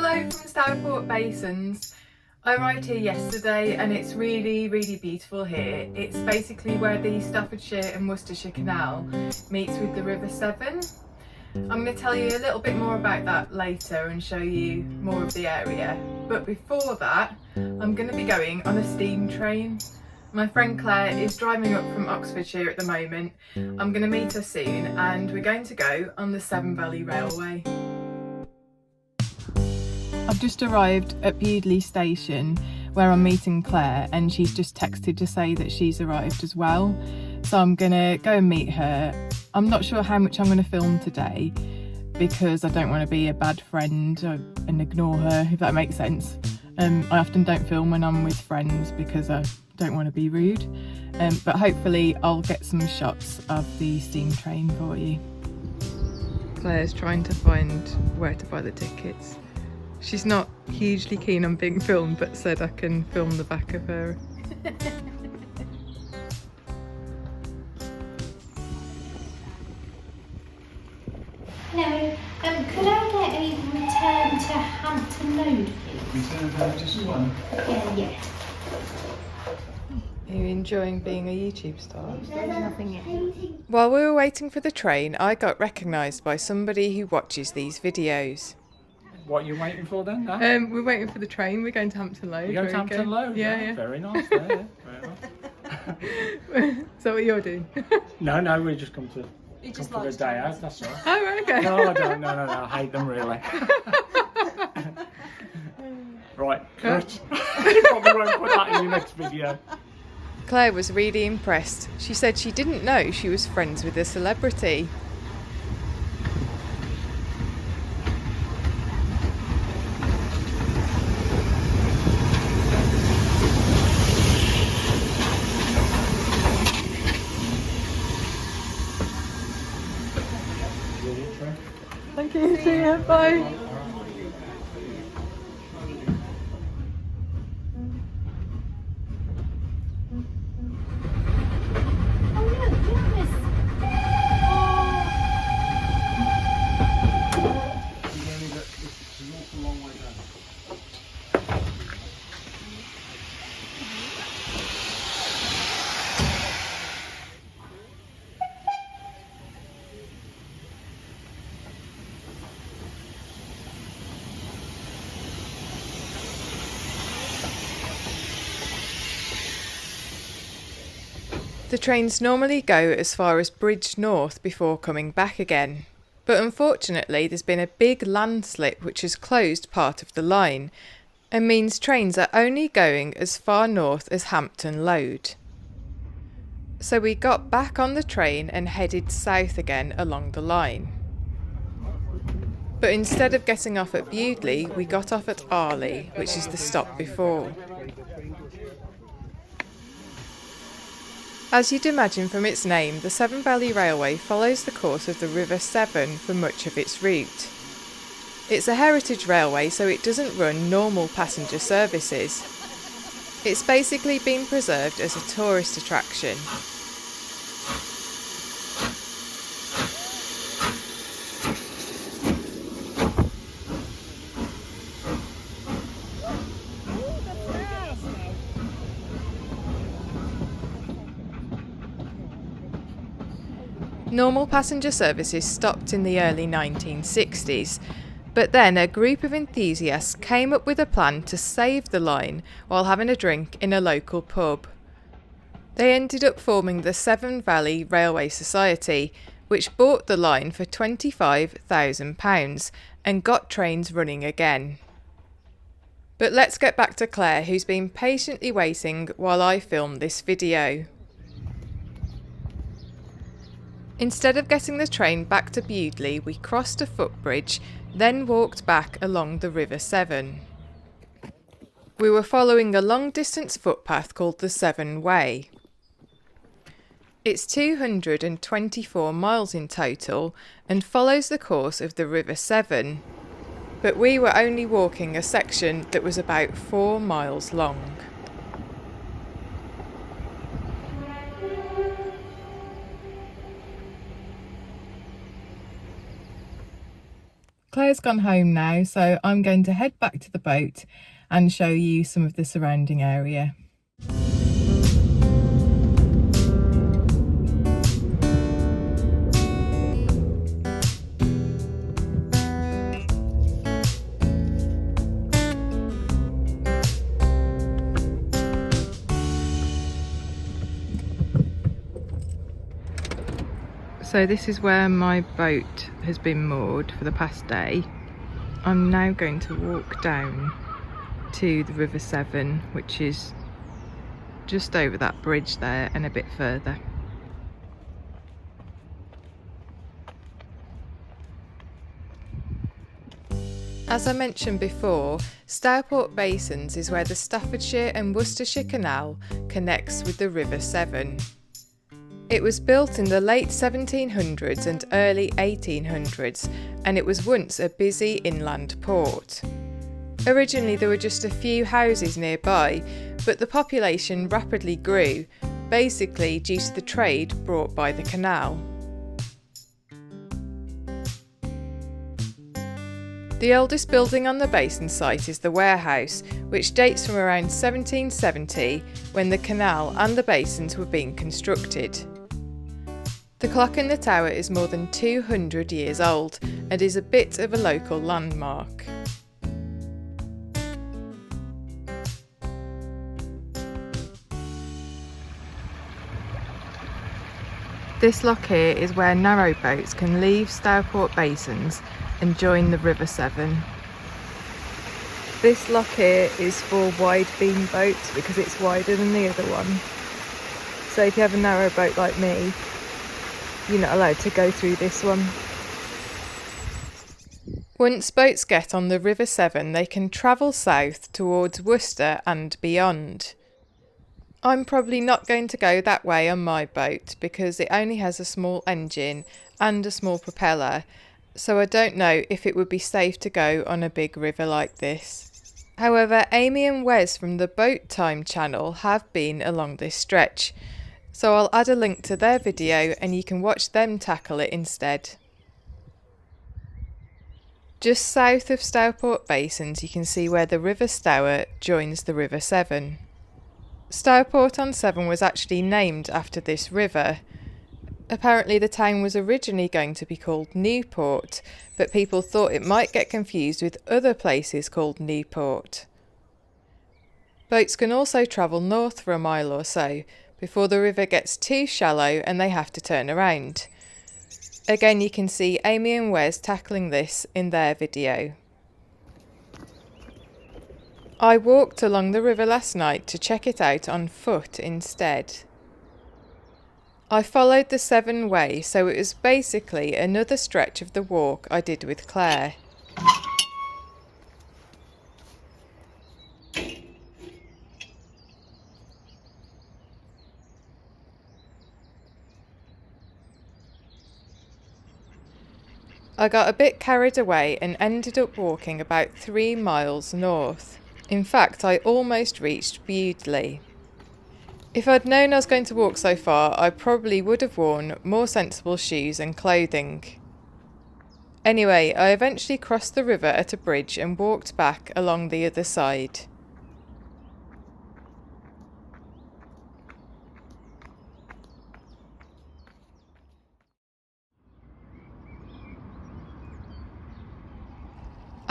Hello from Stourport Basins. I arrived here yesterday and it's really beautiful here. It's basically where the Staffordshire and Worcestershire Canal meets with the River Severn. I'm going to tell you a little bit more about that later and show you more of the area. But before that, I'm going to be going on a steam train. My friend Claire is driving up from Oxfordshire at the moment. I'm going to meet her soon and we're going to go on the Severn Valley Railway. I've just arrived at Bewdley station where I'm meeting Claire, and she's just texted to say that she's arrived as well. So I'm gonna go and meet her. I'm not sure how much I'm gonna film today because I don't want to be a bad friend and ignore her, if that makes sense. I often don't film when I'm with friends because I don't want to be rude. But hopefully I'll get some shots of the steam train for you. Claire's trying to find where to buy the tickets. She's not hugely keen on being filmed, but said I can film the back of her. Hello, could I get a return to Hampton Road, please? Return to just one? Yeah. Are you enjoying being a YouTube star? There's nothing in. While we were waiting for the train, I got recognised by somebody who watches these videos. What are you waiting for then? No? We're waiting for the train. We're going to Hampton Road. You're going to Hampton Road? Yeah. Very nice there. Very nice. Is that what you're doing? No, we just come for the day out, that's all. Oh, right, okay. No, I don't. No, I hate them really. Right, cut. You probably won't put that in your next video. Claire was really impressed. She said she didn't know she was friends with a celebrity. Thank you, see you, bye. The trains normally go as far as Bridge North before coming back again. But unfortunately there's been a big landslip which has closed part of the line and means trains are only going as far north as Hampton Road. So we got back on the train and headed south again along the line. But instead of getting off at Bewdley, we got off at Arley, which is the stop before. As you'd imagine from its name, the Severn Valley Railway follows the course of the River Severn for much of its route. It's a heritage railway, so it doesn't run normal passenger services. It's basically been preserved as a tourist attraction. Normal passenger services stopped in the early 1960s, but then a group of enthusiasts came up with a plan to save the line while having a drink in a local pub. They ended up forming the Severn Valley Railway Society, which bought the line for £25,000 and got trains running again. But let's get back to Claire, who's been patiently waiting while I film this video. Instead of getting the train back to Bewdley, we crossed a footbridge, then walked back along the River Severn. We were following a long-distance footpath called the Severn Way. It's 224 miles in total and follows the course of the River Severn, but we were only walking a section that was about 4 miles long. Claire's gone home now, so I'm going to head back to the boat and show you some of the surrounding area. So this is where my boat has been moored for the past day. I'm now going to walk down to the River Severn, which is just over that bridge there and a bit further. As I mentioned before, Stourport Basins is where the Staffordshire and Worcestershire Canal connects with the River Severn. It was built in the late 1700s and early 1800s, and it was once a busy inland port. Originally there were just a few houses nearby, but the population rapidly grew, basically due to the trade brought by the canal. The oldest building on the basin site is the warehouse, which dates from around 1770, when the canal and the basins were being constructed. The clock in the tower is more than 200 years old and is a bit of a local landmark. This lock here is where narrowboats can leave Stourport Basins and join the River Severn. This lock here is for wide beam boats because it's wider than the other one. So if you have a narrowboat like me, you're not allowed to go through this one. Once boats get on the River Severn, they can travel south towards Worcester and beyond. I'm probably not going to go that way on my boat because it only has a small engine and a small propeller, so I don't know if it would be safe to go on a big river like this. However, Amy and Wes from the Boat Time channel have been along this stretch, so I'll add a link to their video and you can watch them tackle it instead. Just south of Stourport Basins you can see where the River Stour joins the River Severn. Stourport-on-Severn was actually named after this river. Apparently the town was originally going to be called Newport, but people thought it might get confused with other places called Newport. Boats can also travel north for a mile or so, before the river gets too shallow and they have to turn around. Again, you can see Amy and Wes tackling this in their video. I walked along the river last night to check it out on foot instead. I followed the Severn Way, so it was basically another stretch of the walk I did with Claire. I got a bit carried away and ended up walking about 3 miles north. In fact, I almost reached Bewdley. If I'd known I was going to walk so far, I probably would have worn more sensible shoes and clothing. Anyway, I eventually crossed the river at a bridge and walked back along the other side.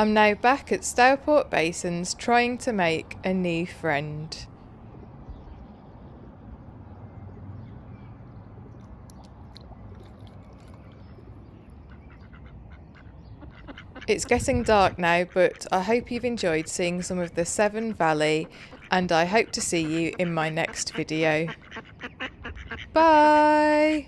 I'm now back at Stourport Basins trying to make a new friend. It's getting dark now, but I hope you've enjoyed seeing some of the Severn Valley, and I hope to see you in my next video. Bye!